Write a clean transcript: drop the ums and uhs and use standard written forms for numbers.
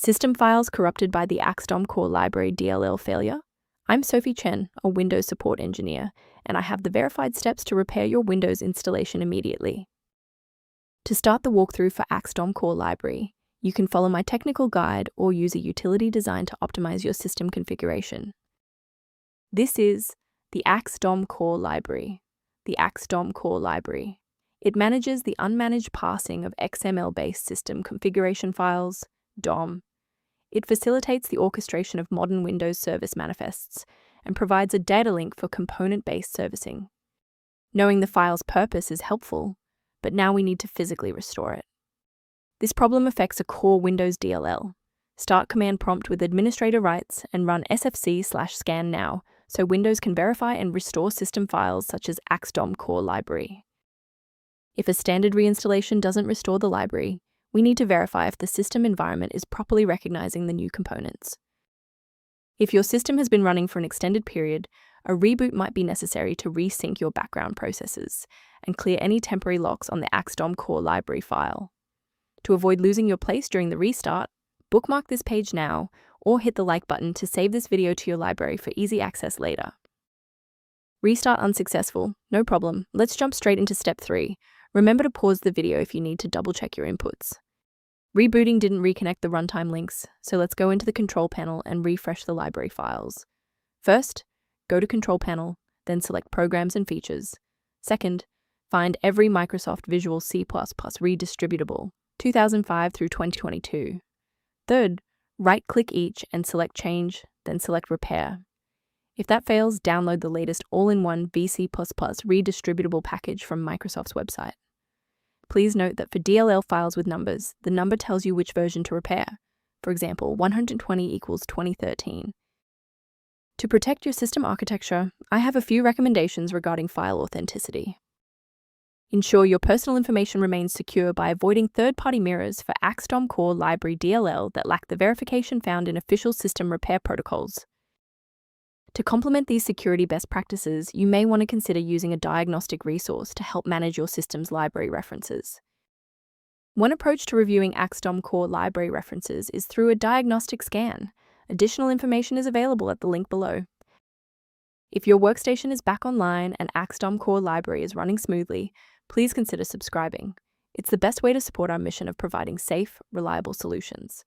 System files corrupted by the Axedomcore Library DLL failure? I'm Sophie Chen, a Windows support engineer, and I have the verified steps to repair your Windows installation immediately. To start the walkthrough for Axedomcore Library, you can follow my technical guide or use a utility designed to optimize your system configuration. This is the Axedomcore Library. The Axedomcore Library. It manages the unmanaged parsing of XML-based system configuration files, DOM. It facilitates the orchestration of modern Windows service manifests and provides a data link for component-based servicing. Knowing the file's purpose is helpful, but now we need to physically restore it. This problem affects a core Windows DLL. Start command prompt with administrator rights and run sfc/scan now so Windows can verify and restore system files such as Axedomcore Library. If a standard reinstallation doesn't restore the library, we need to verify if the system environment is properly recognizing the new components. If your system has been running for an extended period, a reboot might be necessary to resync your background processes and clear any temporary locks on the Axedomcore Library file. To avoid losing your place during the restart, bookmark this page now or hit the like button to save this video to your library for easy access later. Restart unsuccessful, no problem. Let's jump straight into step 3. Remember to pause the video if you need to double-check your inputs. Rebooting didn't reconnect the runtime links, so let's go into the control panel and refresh the library files. First, go to Control Panel, then select Programs and Features. Second, find every Microsoft Visual C++ redistributable, 2005 through 2022. Third, right-click each and select Change, then select Repair. If that fails, download the latest all-in-one VC++ redistributable package from Microsoft's website. Please note that for DLL files with numbers, the number tells you which version to repair. For example, 120 equals 2013. To protect your system architecture, I have a few recommendations regarding file authenticity. Ensure your personal information remains secure by avoiding third-party mirrors for Axedomcore Library DLL that lack the verification found in official system repair protocols. To complement these security best practices, you may want to consider using a diagnostic resource to help manage your system's library references. One approach to reviewing Axedomcore library references is through a diagnostic scan. Additional information is available at the link below. If your workstation is back online and Axedomcore library is running smoothly, please consider subscribing. It's the best way to support our mission of providing safe, reliable solutions.